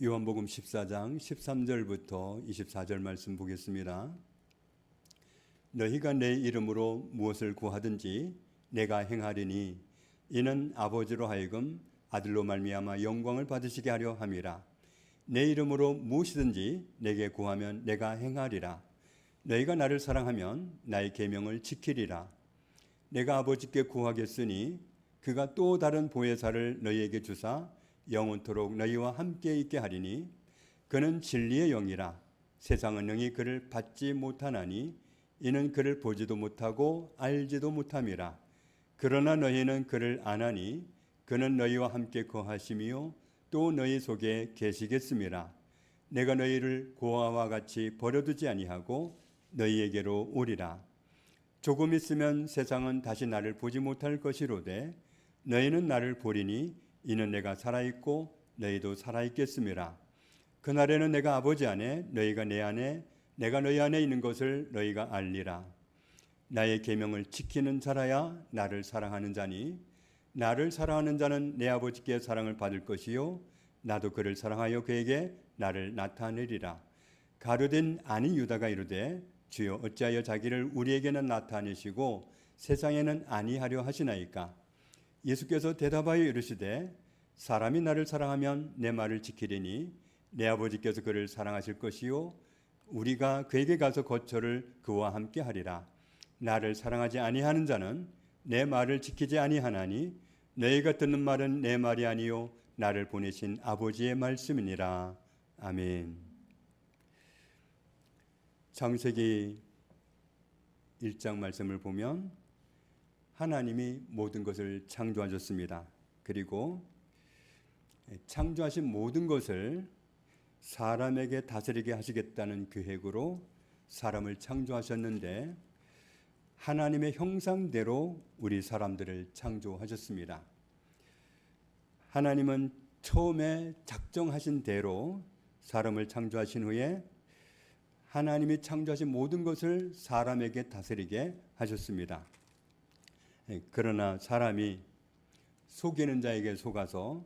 요한복음 14장 13절부터 24절 말씀 보겠습니다. 너희가 내 이름으로 무엇을 구하든지 내가 행하리니 이는 아버지로 하여금 아들로 말미암아 영광을 받으시게 하려 함이라. 내 이름으로 무엇이든지 내게 구하면 내가 행하리라. 너희가 나를 사랑하면 나의 계명을 지키리라. 내가 아버지께 구하겠으니 그가 또 다른 보혜사를 너희에게 주사 영원토록 너희와 함께 있게 하리니 그는 진리의 영이라. 세상은 능히 그를 받지 못하나니 이는 그를 보지도 못하고 알지도 못함이라. 그러나 너희는 그를 아나니 그는 너희와 함께 거하시며 또 너희 속에 계시겠음이라. 내가 너희를 고아와 같이 버려두지 아니하고 너희에게로 오리라. 조금 있으면 세상은 다시 나를 보지 못할 것이로되 너희는 나를 보리니 이는 내가 살아있고 너희도 살아있겠음이라. 그날에는 내가 아버지 안에 너희가 내 안에 내가 너희 안에 있는 것을 너희가 알리라. 나의 계명을 지키는 자라야 나를 사랑하는 자니 나를 사랑하는 자는 내 아버지께 사랑을 받을 것이요 나도 그를 사랑하여 그에게 나를 나타내리라. 가룟된 아닌 유다가 이르되 주여 어찌하여 자기를 우리에게는 나타내시고 세상에는 아니하려 하시나이까. 예수께서 대답하여 이르시되 사람이 나를 사랑하면 내 말을 지키리니 내 아버지께서 그를 사랑하실 것이요 우리가 그에게 가서 거처를 그와 함께 하리라. 나를 사랑하지 아니하는 자는 내 말을 지키지 아니하나니 너희가 듣는 말은 내 말이 아니요 나를 보내신 아버지의 말씀이니라. 아멘. 창세기 1장 말씀을 보면 하나님이 모든 것을 창조하셨습니다. 그리고 창조하신 모든 것을 사람에게 다스리게 하시겠다는 계획으로 사람을 창조하셨는데 하나님의 형상대로 우리 사람들을 창조하셨습니다. 하나님은 처음에 작정하신 대로 사람을 창조하신 후에 하나님이 창조하신 모든 것을 사람에게 다스리게 하셨습니다. 그러나 사람이 속이는 자에게 속아서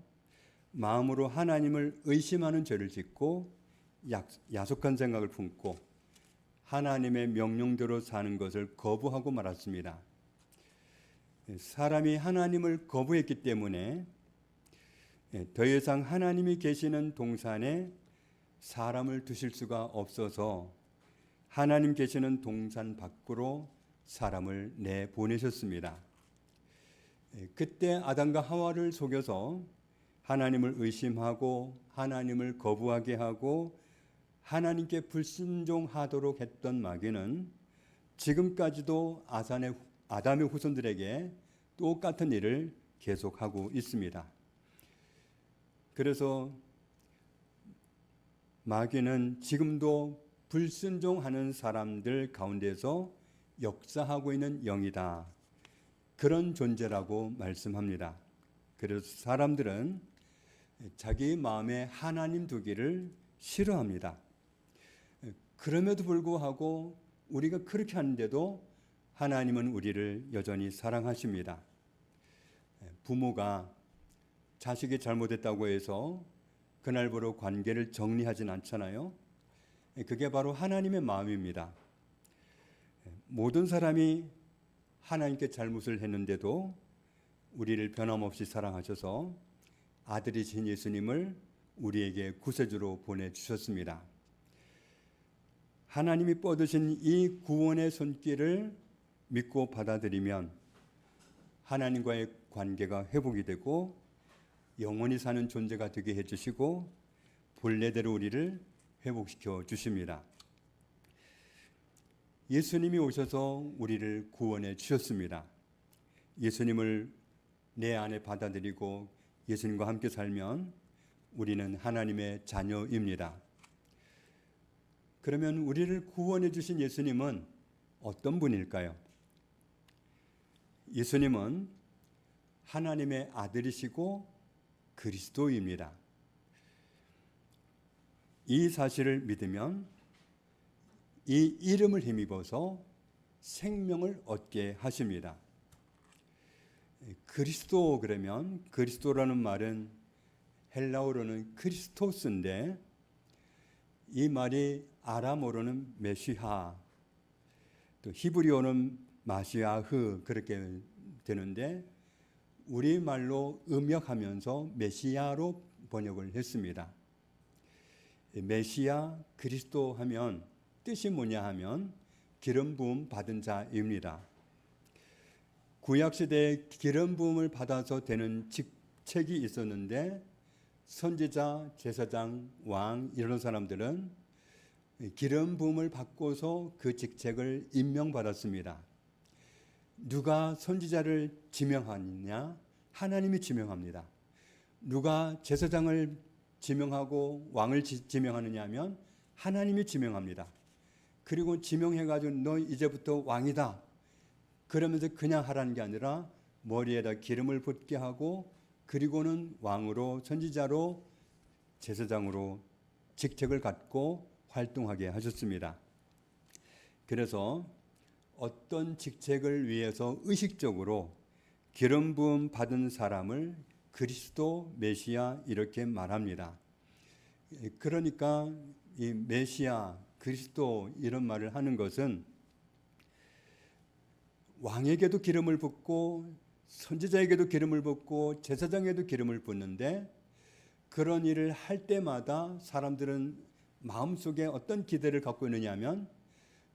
마음으로 하나님을 의심하는 죄를 짓고 야속한 생각을 품고 하나님의 명령대로 사는 것을 거부하고 말았습니다. 사람이 하나님을 거부했기 때문에 더 이상 하나님이 계시는 동산에 사람을 두실 수가 없어서 하나님 계시는 동산 밖으로 사람을 내보내셨습니다. 그때 아담과 하와를 속여서 하나님을 의심하고 하나님을 거부하게 하고 하나님께 불순종하도록 했던 마귀는 지금까지도 아담의 후손들에게 똑같은 일을 계속하고 있습니다. 그래서 마귀는 지금도 불순종하는 사람들 가운데서 역사하고 있는 영이다. 그런 존재라고 말씀합니다. 그래서 사람들은 자기 마음에 하나님 두기를 싫어합니다. 그럼에도 불구하고 우리가 그렇게 하는데도 하나님은 우리를 여전히 사랑하십니다. 부모가 자식이 잘못했다고 해서 그날부로 관계를 정리하진 않잖아요. 그게 바로 하나님의 마음입니다. 모든 사람이 하나님께 잘못을 했는데도 우리를 변함없이 사랑하셔서 아들이신 예수님을 우리에게 구세주로 보내주셨습니다. 하나님이 뻗으신 이 구원의 손길을 믿고 받아들이면 하나님과의 관계가 회복이 되고 영원히 사는 존재가 되게 해주시고 본래대로 우리를 회복시켜 주십니다. 예수님이 오셔서 우리를 구원해 주셨습니다. 예수님을 내 안에 받아들이고 예수님과 함께 살면 우리는 하나님의 자녀입니다. 그러면 우리를 구원해 주신 예수님은 어떤 분일까요? 예수님은 하나님의 아들이시고 그리스도입니다. 이 사실을 믿으면 이 이름을 힘입어서 생명을 얻게 하십니다. 그리스도 그러면 그리스도라는 말은 헬라어로는 크리스토스인데 이 말이 아람어로는 메시하, 또 히브리어는 마시아흐 그렇게 되는데 우리말로 음역하면서 메시아로 번역을 했습니다. 메시아 그리스도 하면 뜻이 뭐냐 하면 기름 부음 받은 자입니다. 구약시대에 기름 부음을 받아서 되는 직책이 있었는데 선지자, 제사장, 왕 이런 사람들은 기름 부음을 받고서 그 직책을 임명받았습니다. 누가 선지자를 지명하느냐? 하나님이 지명합니다. 누가 제사장을 지명하고 왕을 지명하느냐 하면 하나님이 지명합니다. 그리고 지명해가지고 너 이제부터 왕이다. 그러면서 그냥 하라는 게 아니라 머리에다 기름을 붓게 하고 그리고는 왕으로 선지자로 제사장으로 직책을 갖고 활동하게 하셨습니다. 그래서 어떤 직책을 위해서 의식적으로 기름 부음 받은 사람을 그리스도 메시아 이렇게 말합니다. 그러니까 이 메시아 그리스도 이런 말을 하는 것은 왕에게도 기름을 붓고 선지자에게도 기름을 붓고 제사장에게도 기름을 붓는데 그런 일을 할 때마다 사람들은 마음속에 어떤 기대를 갖고 있느냐 하면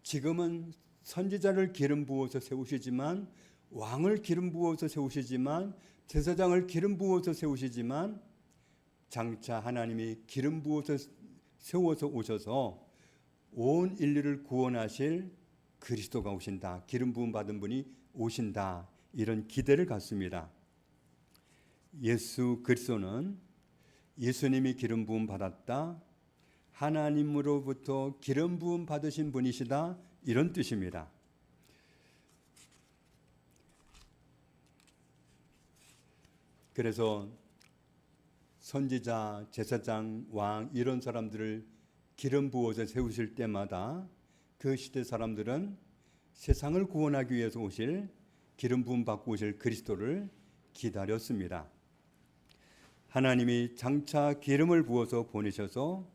지금은 선지자를 기름 부어서 세우시지만 왕을 기름 부어서 세우시지만 제사장을 기름 부어서 세우시지만 장차 하나님이 기름 부어서 세워서 오셔서 온 인류를 구원하실 그리스도가 오신다. 기름 부음 받은 분이 오신다. 이런 기대를 갖습니다. 예수 그리스도는 예수님이 기름 부음 받았다. 하나님으로부터 기름 부음 받으신 분이시다. 이런 뜻입니다. 그래서 선지자, 제사장, 왕 이런 사람들을 기름 부어서 세우실 때마다 그 시대 사람들은 세상을 구원하기 위해서 오실 기름 부음 받고 오실 그리스도를 기다렸습니다. 하나님이 장차 기름을 부어서 보내셔서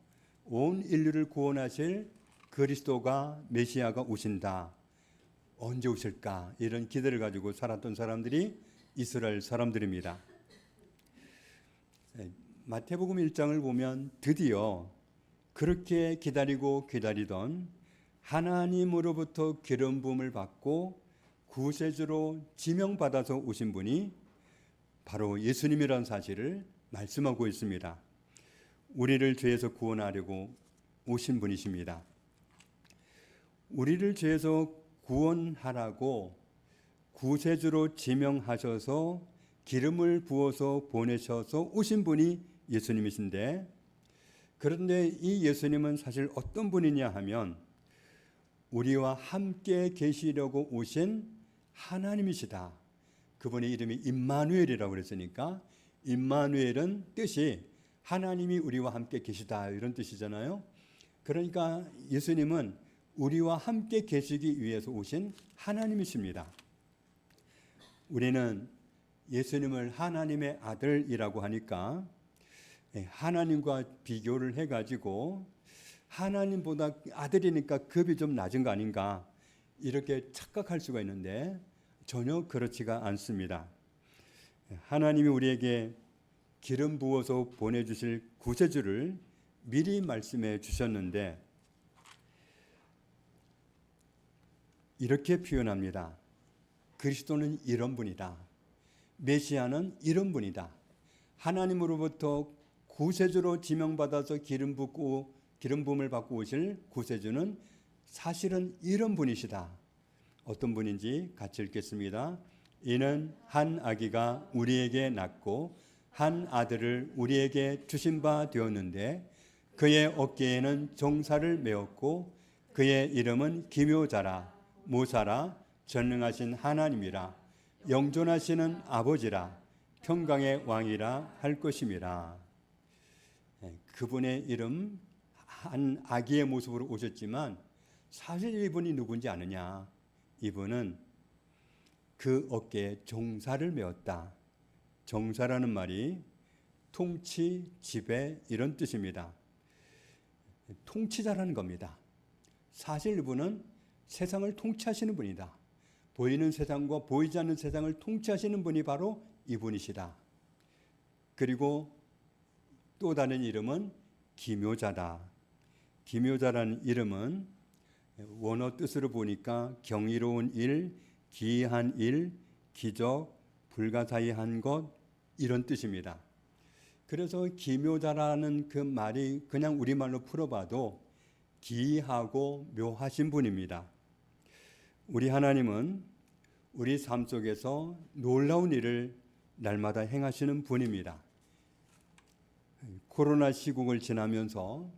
온 인류를 구원하실 그리스도가 메시아가 오신다. 언제 오실까? 이런 기대를 가지고 살았던 사람들이 이스라엘 사람들입니다. 마태복음 1장을 보면 드디어 그렇게 기다리던 하나님으로부터 기름 부음을 받고 구세주로 지명받아서 오신 분이 바로 예수님이라는 사실을 말씀하고 있습니다. 우리를 죄에서 구원하려고 오신 분이십니다. 우리를 죄에서 구원하라고 구세주로 지명하셔서 기름을 부어서 보내셔서 오신 분이 예수님이신데 그런데 이 예수님은 사실 어떤 분이냐 하면 우리와 함께 계시려고 오신 하나님이시다. 그분의 이름이 임마누엘이라고 그랬으니까 임마누엘은 뜻이 하나님이 우리와 함께 계시다 이런 뜻이잖아요. 그러니까 예수님은 우리와 함께 계시기 위해서 오신 하나님이십니다. 우리는 예수님을 하나님의 아들이라고 하니까 하나님과 비교를 해가지고 하나님보다 아들이니까 급이 좀 낮은 거 아닌가 이렇게 착각할 수가 있는데 전혀 그렇지가 않습니다. 하나님이 우리에게 기름 부어서 보내주실 구세주를 미리 말씀해 주셨는데 이렇게 표현합니다. 그리스도는 이런 분이다. 메시아는 이런 분이다. 하나님으로부터 구세주로 지명받아서 기름 부음을 받고 오실 구세주는 사실은 이런 분이시다. 어떤 분인지 같이 읽겠습니다. 이는 한 아기가 우리에게 낳고 한 아들을 우리에게 주신 바 되었는데 그의 어깨에는 종사를 메었고 그의 이름은 기묘자라 모사라 전능하신 하나님이라 영존하시는 아버지라 평강의 왕이라 할 것임이라. 그분의 이름 한 아기의 모습으로 오셨지만 사실 이분이 누군지 아느냐? 이분은 그 어깨에 종사를 메었다. 종사라는 말이 통치, 지배 이런 뜻입니다. 통치자라는 겁니다. 사실 이분은 세상을 통치하시는 분이다. 보이는 세상과 보이지 않는 세상을 통치하시는 분이 바로 이분이시다. 그리고 또 다른 이름은 기묘자다. 기묘자라는 이름은 원어 뜻으로 보니까 경이로운 일, 기이한 일, 기적, 불가사의한 것 이런 뜻입니다. 그래서 기묘자라는 그 말이 그냥 우리말로 풀어봐도 기이하고 묘하신 분입니다. 우리 하나님은 우리 삶 속에서 놀라운 일을 날마다 행하시는 분입니다. 코로나 시국을 지나면서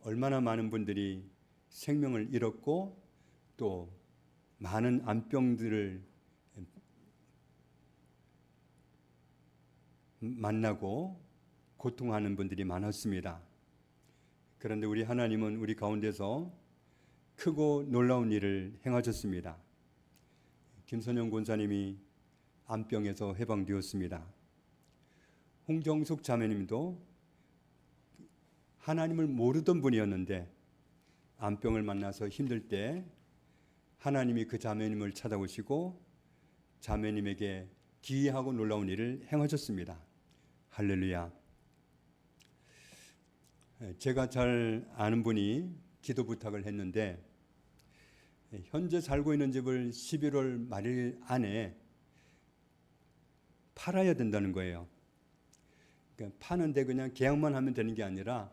얼마나 많은 분들이 생명을 잃었고 또 많은 암병들을 만나고 고통하는 분들이 많았습니다. 그런데 우리 하나님은 우리 가운데서 크고 놀라운 일을 행하셨습니다. 김선영 권사님이 암병에서 해방되었습니다. 홍정숙 자매님도 하나님을 모르던 분이었는데 암병을 만나서 힘들 때 하나님이 그 자매님을 찾아오시고 자매님에게 기이하고 놀라운 일을 행하셨습니다. 할렐루야. 제가 잘 아는 분이 기도 부탁을 했는데 현재 살고 있는 집을 11월 말일 안에 팔아야 된다는 거예요. 그러니까 파는데 그냥 계약만 하면 되는 게 아니라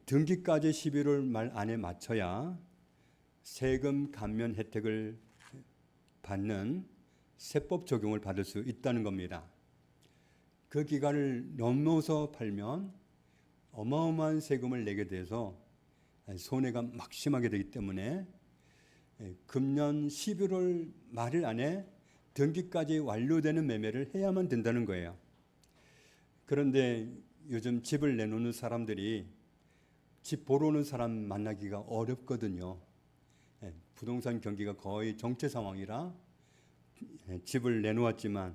등기까지 11월 말 안에 맞춰야 세금 감면 혜택을 받는 세법 적용을 받을 수 있다는 겁니다. 그 기간을 넘어서 팔면 어마어마한 세금을 내게 돼서 손해가 막심하게 되기 때문에 금년 11월 말일 안에 등기까지 완료되는 매매를 해야만 된다는 거예요. 그런데 요즘 집을 내놓는 사람들이 집 보러 오는 사람 만나기가 어렵거든요. 부동산 경기가 거의 정체 상황이라 집을 내놓았지만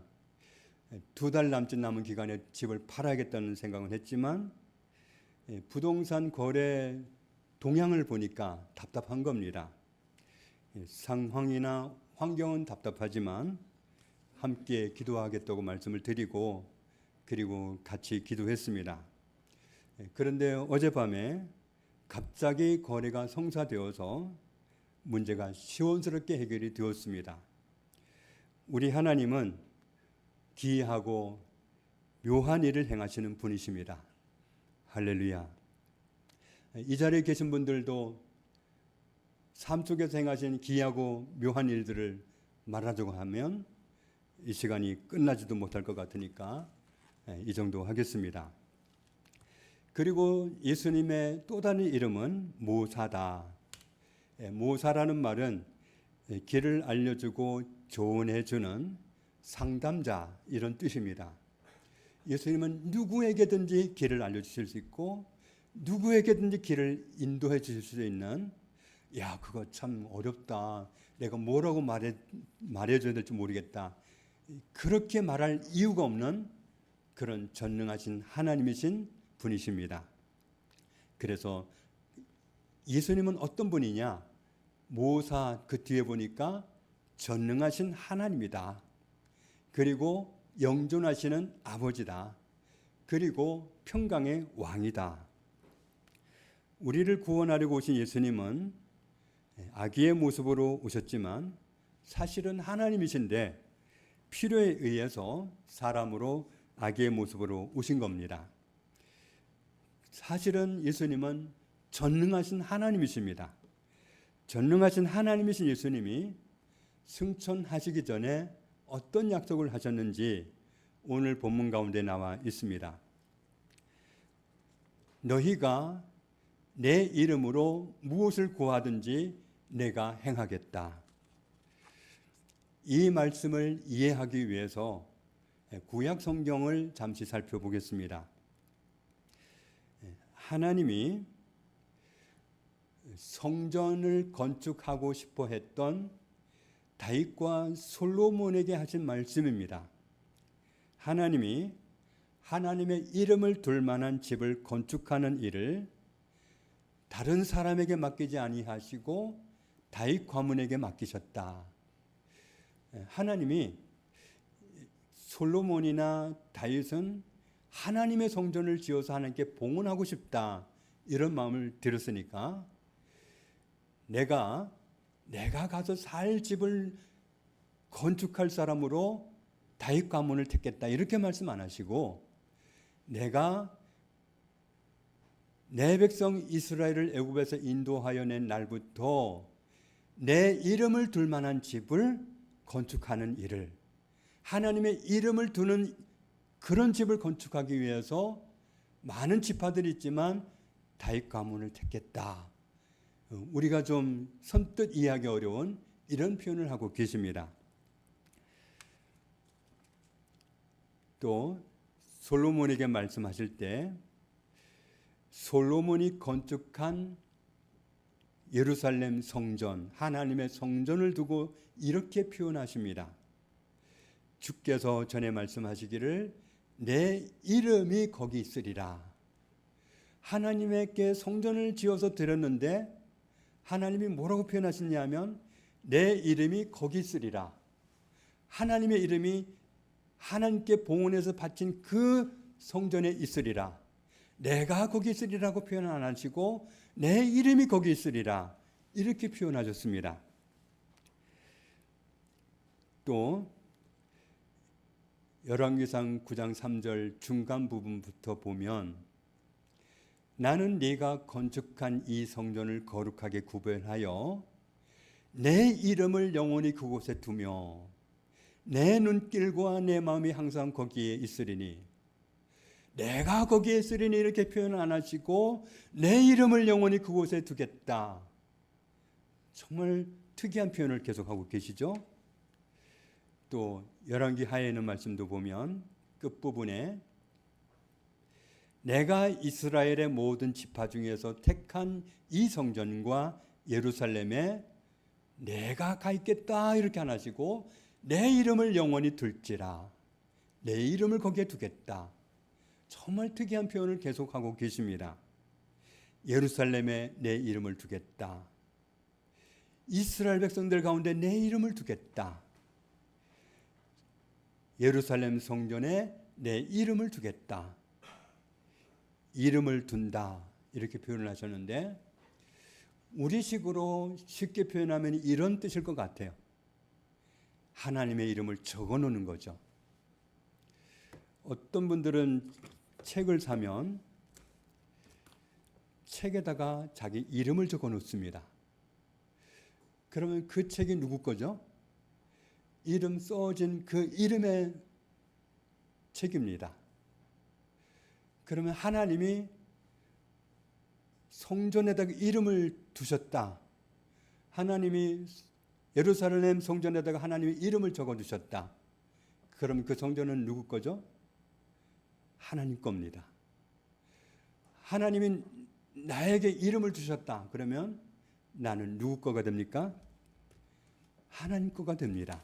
2달 남짓 남은 기간에 집을 팔아야겠다는 생각은 했지만 부동산 거래 동향을 보니까 답답한 겁니다. 상황이나 환경은 답답하지만 함께 기도하겠다고 말씀을 드리고 그리고 같이 기도했습니다. 그런데 어젯밤에 갑자기 거래가 성사되어서 문제가 시원스럽게 해결이 되었습니다. 우리 하나님은 기이하고 묘한 일을 행하시는 분이십니다. 할렐루야. 이 자리에 계신 분들도 삶 속에서 행하신 기이하고 묘한 일들을 말하자고 하면 이 시간이 끝나지도 못할 것 같으니까 이 정도 하겠습니다. 그리고 예수님의 또 다른 이름은 모사다. 모사라는 말은 길을 알려주고 조언해주는 상담자 이런 뜻입니다. 예수님은 누구에게든지 길을 알려주실 수 있고 누구에게든지 길을 인도해 주실 수 있는 야 그거 참 어렵다. 내가 뭐라고 말해줘야 될지 모르겠다. 그렇게 말할 이유가 없는 그런 전능하신 하나님이신 분이십니다. 그래서 예수님은 어떤 분이냐? 모사 그 뒤에 보니까 전능하신 하나님이다. 그리고 영존하시는 아버지다. 그리고 평강의 왕이다. 우리를 구원하려고 오신 예수님은 아기의 모습으로 오셨지만 사실은 하나님이신데 필요에 의해서 사람으로 아기의 모습으로 오신 겁니다. 사실은 예수님은 전능하신 하나님이십니다. 전능하신 하나님이신 예수님이 승천하시기 전에 어떤 약속을 하셨는지 오늘 본문 가운데 나와 있습니다. 너희가 내 이름으로 무엇을 구하든지 내가 행하겠다. 이 말씀을 이해하기 위해서 구약 성경을 잠시 살펴보겠습니다. 하나님이 성전을 건축하고 싶어 했던 다윗과 솔로몬에게 하신 말씀입니다. 하나님이 하나님의 이름을 둘 만한 집을 건축하는 일을 다른 사람에게 맡기지 아니하시고 다윗 가문에게 맡기셨다. 하나님이 솔로몬이나 다윗은 하나님의 성전을 지어서 하나님께 봉헌하고 싶다 이런 마음을 들었으니까 내가 가서 살 집을 건축할 사람으로 다윗 가문을 택겠다 이렇게 말씀 안 하시고 내가 내 백성 이스라엘을 애굽에서 인도하여 낸 날부터 내 이름을 둘 만한 집을 건축하는 일을 하나님의 이름을 두는 그런 집을 건축하기 위해서 많은 지파들이 있지만 다윗 가문을 택했다. 우리가 좀 선뜻 이해하기 어려운 이런 표현을 하고 계십니다. 또 솔로몬에게 말씀하실 때 솔로몬이 건축한 예루살렘 성전, 하나님의 성전을 두고 이렇게 표현하십니다. 주께서 전에 말씀하시기를 내 이름이 거기 있으리라. 하나님께 성전을 지어서 드렸는데 하나님이 뭐라고 표현하시냐면 내 이름이 거기 있으리라. 하나님의 이름이 하나님께 봉헌해서 바친 그 성전에 있으리라. 내가 거기 있으리라고 표현 안 하시고 내 이름이 거기 있으리라 이렇게 표현하셨습니다. 또 열왕기상 9장 3절 중간 부분부터 보면 나는 네가 건축한 이 성전을 거룩하게 구별하여 내 이름을 영원히 그곳에 두며 내 눈길과 내 마음이 항상 거기에 있으리니 내가 거기에 있으리니 이렇게 표현 안 하시고 내 이름을 영원히 그곳에 두겠다. 정말 특이한 표현을 계속하고 계시죠. 또 열왕기 하에 있는 말씀도 보면 끝부분에 내가 이스라엘의 모든 지파 중에서 택한 이 성전과 예루살렘에 내가 가 있겠다 이렇게 안 하시고 내 이름을 영원히 둘지라. 내 이름을 거기에 두겠다. 정말 특이한 표현을 계속하고 계십니다. 예루살렘에 내 이름을 두겠다. 이스라엘 백성들 가운데 내 이름을 두겠다. 예루살렘 성전에 내 이름을 두겠다. 이름을 둔다 이렇게 표현을 하셨는데 우리식으로 쉽게 표현하면 이런 뜻일 것 같아요. 하나님의 이름을 적어 놓는 거죠. 어떤 분들은 책을 사면 책에다가 자기 이름을 적어 놓습니다. 그러면 그 책이 누구 거죠? 이름 써진 그 이름의 책입니다. 그러면 하나님이 성전에다가 이름을 두셨다. 하나님이 예루살렘 성전에다가 하나님의 이름을 적어 두셨다. 그럼 그 성전은 누구 거죠? 하나님 겁니다. 하나님이 나에게 이름을 주셨다. 그러면 나는 누구 거가 됩니까? 하나님 거가 됩니다.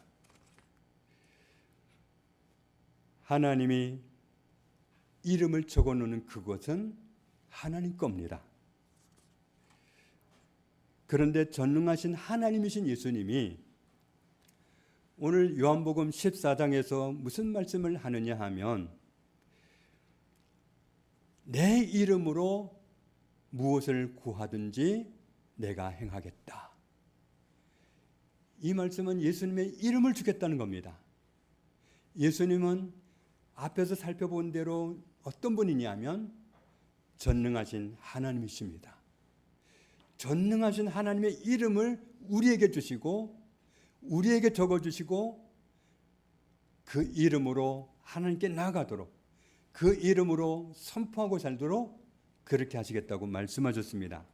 하나님이 이름을 적어 놓는 그것은 하나님 겁니다. 그런데 전능하신 하나님이신 예수님이 오늘 요한복음 14장에서 무슨 말씀을 하느냐 하면 내 이름으로 무엇을 구하든지 내가 행하겠다. 이 말씀은 예수님의 이름을 주겠다는 겁니다. 예수님은 앞에서 살펴본 대로 어떤 분이냐면 전능하신 하나님이십니다. 전능하신 하나님의 이름을 우리에게 주시고 우리에게 적어주시고 그 이름으로 하나님께 나아가도록 그 이름으로 선포하고 살도록 그렇게 하시겠다고 말씀하셨습니다.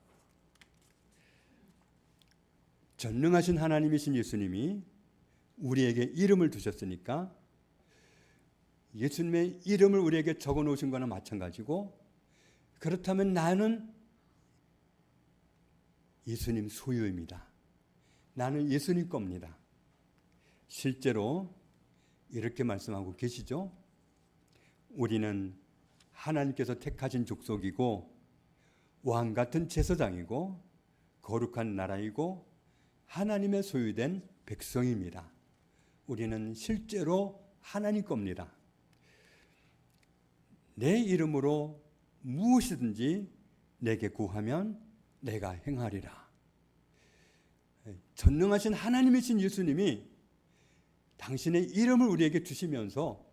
전능하신 하나님이신 예수님이 우리에게 이름을 두셨으니까 예수님의 이름을 우리에게 적어 놓으신 거나 마찬가지고 그렇다면 나는 예수님 소유입니다. 나는 예수님 겁니다. 실제로 이렇게 말씀하고 계시죠. 우리는 하나님께서 택하신 족속이고 왕 같은 제사장이고 거룩한 나라이고 하나님의 소유된 백성입니다. 우리는 실제로 하나님 겁니다. 내 이름으로 무엇이든지 내게 구하면 내가 행하리라. 전능하신 하나님이신 예수님이 당신의 이름을 우리에게 주시면서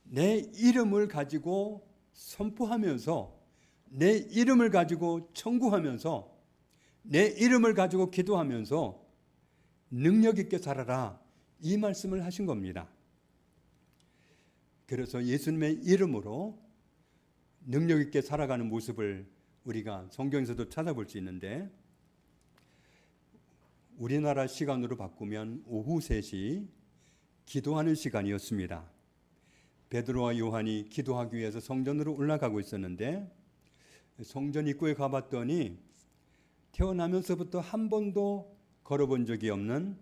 내 이름을 가지고 선포하면서 내 이름을 가지고 청구하면서 내 이름을 가지고 기도하면서 능력 있게 살아라, 이 말씀을 하신 겁니다. 그래서 예수님의 이름으로 능력 있게 살아가는 모습을 우리가 성경에서도 찾아볼 수 있는데, 우리나라 시간으로 바꾸면 오후 3시 기도하는 시간이었습니다. 베드로와 요한이 기도하기 위해서 성전으로 올라가고 있었는데, 성전 입구에 가봤더니 태어나면서부터 한 번도 걸어본 적이 없는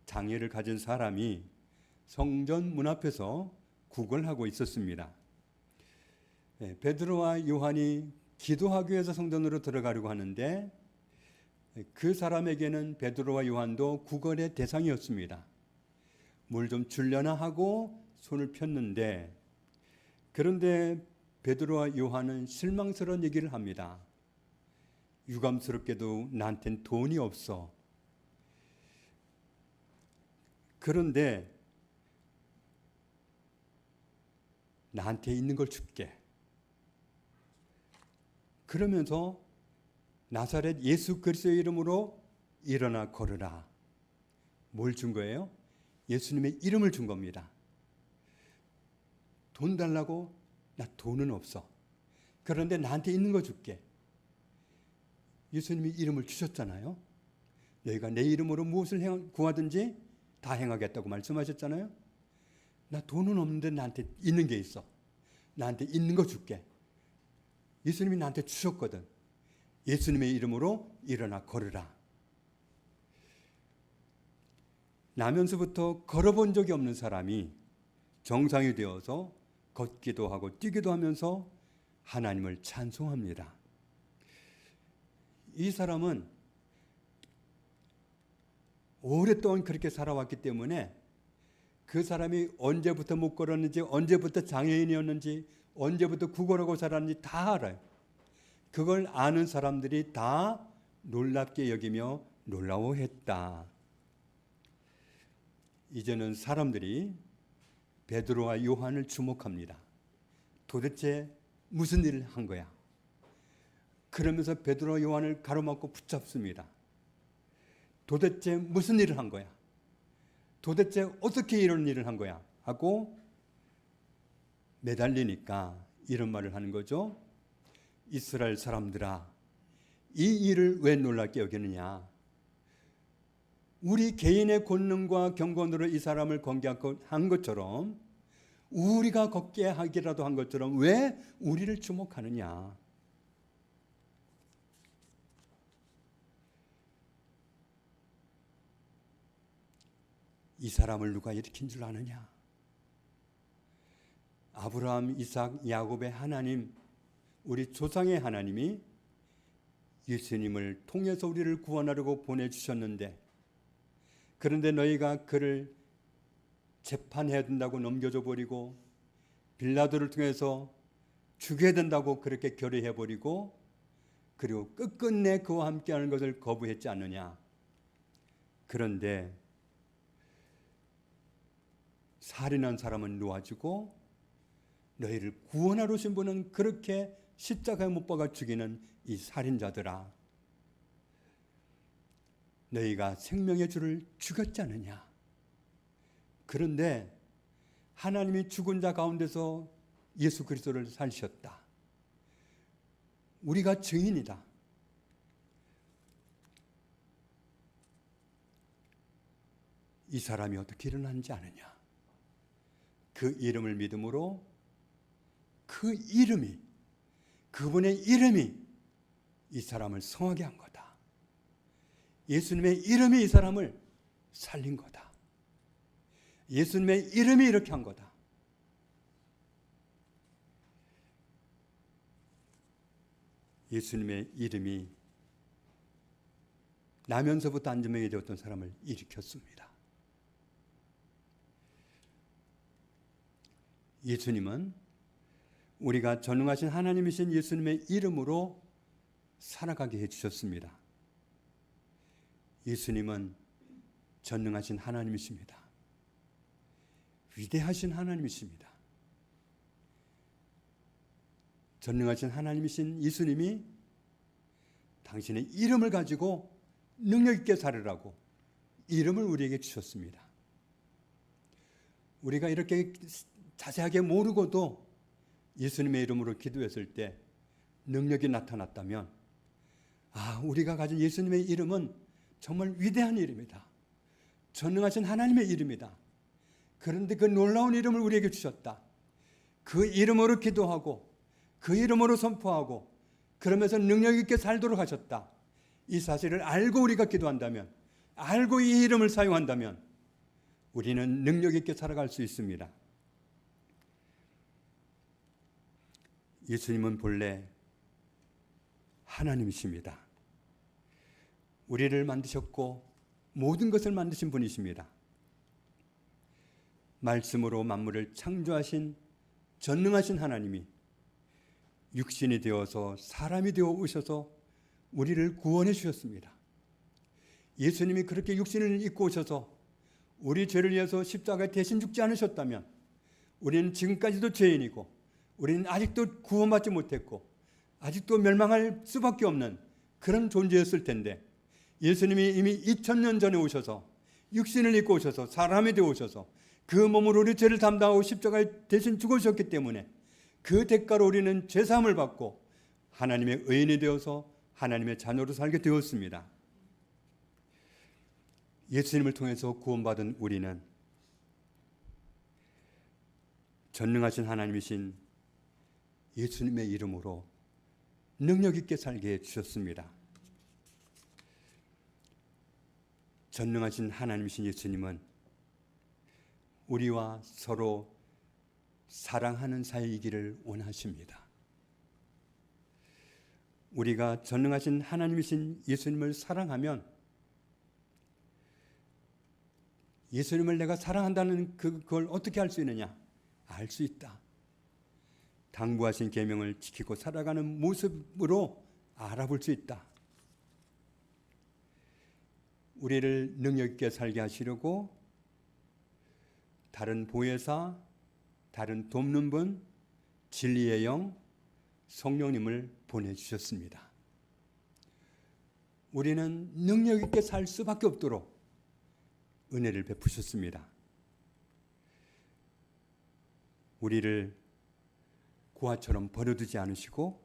장애를 가진 사람이 성전 문 앞에서 구걸하고 있었습니다. 베드로와 요한이 기도하기 위해서 성전으로 들어가려고 하는데, 그 사람에게는 베드로와 요한도 구걸의 대상이었습니다. 물 좀 줄려나 하고 손을 폈는데, 그런데 베드로와 요한은 실망스러운 얘기를 합니다. 유감스럽게도 나한텐 돈이 없어. 그런데 나한테 있는 걸 줄게. 그러면서 나사렛 예수 그리스도의 이름으로 일어나 걸으라. 뭘 준 거예요? 예수님의 이름을 준 겁니다. 돈 달라고? 나 돈은 없어. 그런데 나한테 있는 거 줄게. 예수님이 이름을 주셨잖아요. 너희가 내 이름으로 무엇을 구하든지 다 행하겠다고 말씀하셨잖아요. 나 돈은 없는데 나한테 있는 게 있어. 나한테 있는 거 줄게. 예수님이 나한테 주셨거든. 예수님의 이름으로 일어나 걸으라. 나면서부터 걸어본 적이 없는 사람이 정상이 되어서 걷기도 하고 뛰기도 하면서 하나님을 찬송합니다. 이 사람은 오랫동안 그렇게 살아왔기 때문에 그 사람이 언제부터 못 걸었는지, 언제부터 장애인이었는지, 언제부터 구걸하고 살았는지 다 알아요. 그걸 아는 사람들이 다 놀랍게 여기며 놀라워했다. 이제는 사람들이 베드로와 요한을 주목합니다. 도대체 무슨 일을 한 거야? 그러면서 베드로와 요한을 가로막고 붙잡습니다. 도대체 무슨 일을 한 거야? 도대체 어떻게 이런 일을 한 거야? 하고 매달리니까 이런 말을 하는 거죠. 이스라엘 사람들아, 이 일을 왜 놀랍게 여기느냐? 우리 개인의 권능과 경건으로 이 사람을 건개한 것처럼, 우리가 걷게 하기라도 한 것처럼 왜 우리를 주목하느냐? 이 사람을 누가 일으킨 줄 아느냐? 아브라함, 이삭, 야곱의 하나님, 우리 조상의 하나님이 예수님을 통해서 우리를 구원하려고 보내주셨는데, 그런데 너희가 그를 재판해야 된다고 넘겨줘 버리고 빌라도를 통해서 죽여야 된다고 그렇게 결의해 버리고, 그리고 끝끝내 그와 함께하는 것을 거부했지 않느냐? 그런데 살인한 사람은 놓아주고 너희를 구원하러 오신 분은 그렇게 십자가에 못 박아 죽이는 이 살인자들아, 너희가 생명의 주를 죽였지 않느냐? 그런데 하나님이 죽은 자 가운데서 예수 그리스도를 살리셨다. 우리가 증인이다. 이 사람이 어떻게 일어났는지 아느냐? 그 이름을 믿음으로, 그 이름이, 그분의 이름이 이 사람을 성하게 한 거다. 예수님의 이름이 이 사람을 살린 거다. 예수님의 이름이 이렇게 한 거다. 예수님의 이름이 나면서부터 안전병이 되었던 사람을 일으켰습니다. 예수님은 우리가 전능하신 하나님이신 예수님의 이름으로 살아가게 해주셨습니다. 예수님은 전능하신 하나님이십니다. 위대하신 하나님이십니다. 전능하신 하나님이신 예수님이 당신의 이름을 가지고 능력 있게 살으라고 이름을 우리에게 주셨습니다. 우리가 이렇게 자세하게 모르고도 예수님의 이름으로 기도했을 때 능력이 나타났다면, 우리가 가진 예수님의 이름은 정말 위대한 이름이다. 전능하신 하나님의 이름이다. 그런데 그 놀라운 이름을 우리에게 주셨다. 그 이름으로 기도하고 그 이름으로 선포하고 그러면서 능력 있게 살도록 하셨다. 이 사실을 알고 우리가 기도한다면, 알고 이 이름을 사용한다면 우리는 능력 있게 살아갈 수 있습니다. 예수님은 본래 하나님이십니다. 우리를 만드셨고 모든 것을 만드신 분이십니다. 말씀으로 만물을 창조하신 전능하신 하나님이 육신이 되어서 사람이 되어 오셔서 우리를 구원해 주셨습니다. 예수님이 그렇게 육신을 입고 오셔서 우리 죄를 위해서 십자가에 대신 죽지 않으셨다면 우리는 지금까지도 죄인이고 우리는 아직도 구원받지 못했고 아직도 멸망할 수밖에 없는 그런 존재였을 텐데, 예수님이 이미 2000년 전에 오셔서 육신을 입고 오셔서 사람이 되어 오셔서 그 몸으로 우리 죄를 담당하고 십자가에 대신 죽으셨기 때문에 그 대가로 우리는 죄사함을 받고 하나님의 의인이 되어서 하나님의 자녀로 살게 되었습니다. 예수님을 통해서 구원받은 우리는 전능하신 하나님이신 예수님의 이름으로 능력 있게 살게 해주셨습니다. 전능하신 하나님이신 예수님은 우리와 서로 사랑하는 사이이기를 원하십니다. 우리가 전능하신 하나님이신 예수님을 사랑하면 예수님을 내가 사랑한다는 그걸 어떻게 알 수 있느냐? 알 수 있다. 당부하신 계명을 지키고 살아가는 모습으로 알아볼 수 있다. 우리를 능력 있게 살게 하시려고 다른 보혜사, 다른 돕는 분, 진리의 영, 성령님을 보내주셨습니다. 우리는 능력 있게 살 수밖에 없도록 은혜를 베푸셨습니다. 우리를 고아처럼 버려두지 않으시고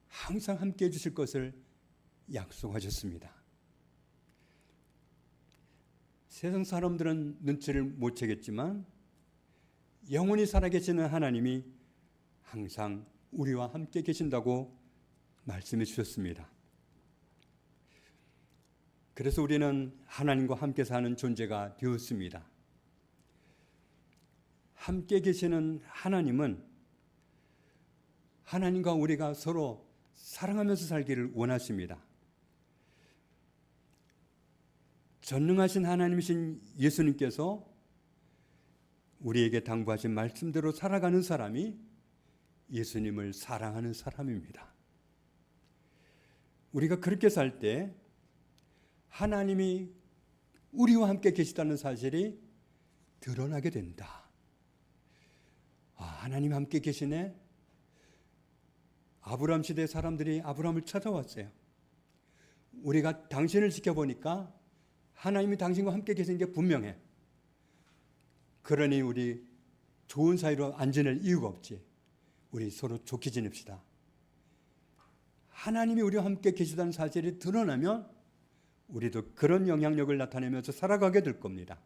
항상 함께 해주실 것을 약속하셨습니다. 세상 사람들은 눈치를 못 채겠지만 영원히 살아계시는 하나님이 항상 우리와 함께 계신다고 말씀해 주셨습니다. 그래서 우리는 하나님과 함께 사는 존재가 되었습니다. 함께 계시는 하나님은 하나님과 우리가 서로 사랑하면서 살기를 원하십니다. 전능하신 하나님이신 예수님께서 우리에게 당부하신 말씀대로 살아가는 사람이 예수님을 사랑하는 사람입니다. 우리가 그렇게 살 때 하나님이 우리와 함께 계시다는 사실이 드러나게 된다. 하나님 함께 계시네. 아브라함 시대 사람들이 아브라함을 찾아왔어요. 우리가 당신을 지켜보니까 하나님이 당신과 함께 계신 게 분명해. 그러니 우리 좋은 사이로 안 지낼 이유가 없지. 우리 서로 좋게 지냅시다. 하나님이 우리와 함께 계시다는 사실이 드러나면 우리도 그런 영향력을 나타내면서 살아가게 될 겁니다.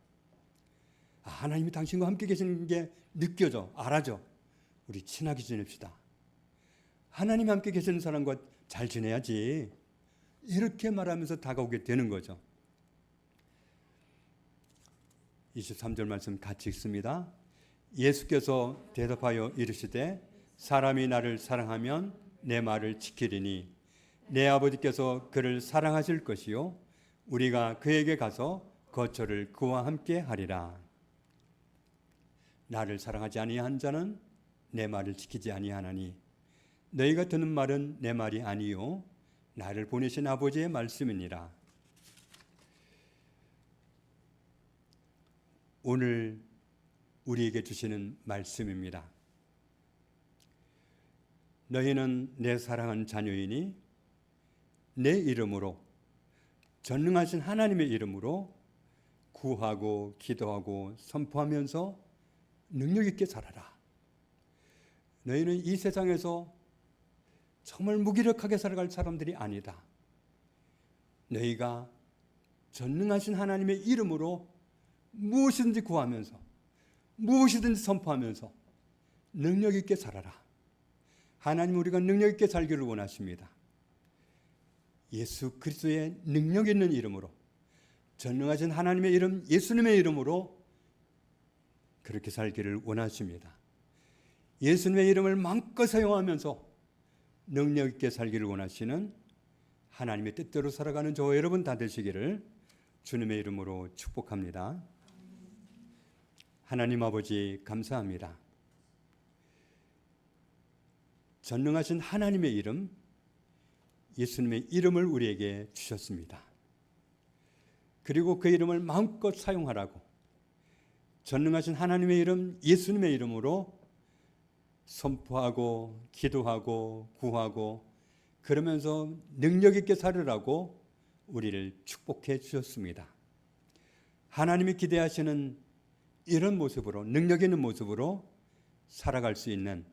하나님이 당신과 함께 계시는 게 느껴져, 알아져. 우리 친하게 지냅시다. 하나님이 함께 계시는 사람과 잘 지내야지. 이렇게 말하면서 다가오게 되는 거죠. 23절 말씀 같이 읽습니다. 예수께서 대답하여 이르시되 사람이 나를 사랑하면 내 말을 지키리니 내 아버지께서 그를 사랑하실 것이요 우리가 그에게 가서 거처를 그와 함께 하리라. 나를 사랑하지 아니한 자는 내 말을 지키지 아니하나니 너희가 듣는 말은 내 말이 아니요 나를 보내신 아버지의 말씀이니라. 오늘 우리에게 주시는 말씀입니다. 너희는 내 사랑하는 자녀이니 내 이름으로 전능하신 하나님의 이름으로 구하고 기도하고 선포하면서 능력 있게 살아라. 너희는 이 세상에서 정말 무기력하게 살아갈 사람들이 아니다. 너희가 전능하신 하나님의 이름으로 무엇이든지 구하면서 무엇이든지 선포하면서 능력 있게 살아라. 하나님 우리가 능력 있게 살기를 원하십니다. 예수 그리스도의 능력 있는 이름으로 전능하신 하나님의 이름 예수님의 이름으로 그렇게 살기를 원하십니다. 예수님의 이름을 마음껏 사용하면서 능력 있게 살기를 원하시는 하나님의 뜻대로 살아가는 저와 여러분 다 되시기를 주님의 이름으로 축복합니다. 하나님 아버지 감사합니다. 전능하신 하나님의 이름 예수님의 이름을 우리에게 주셨습니다. 그리고 그 이름을 마음껏 사용하라고 전능하신 하나님의 이름 예수님의 이름으로 선포하고 기도하고 구하고 그러면서 능력 있게 살으라고 우리를 축복해 주셨습니다. 하나님이 기대하시는 이런 모습으로 능력 있는 모습으로 살아갈 수 있는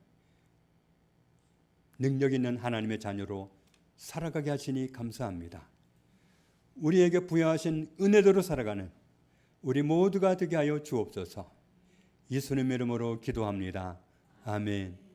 능력 있는 하나님의 자녀로 살아가게 하시니 감사합니다. 우리에게 부여하신 은혜대로 살아가는 우리 모두가 되게 하여 주옵소서. 예수님의 이름으로 기도합니다. 아멘.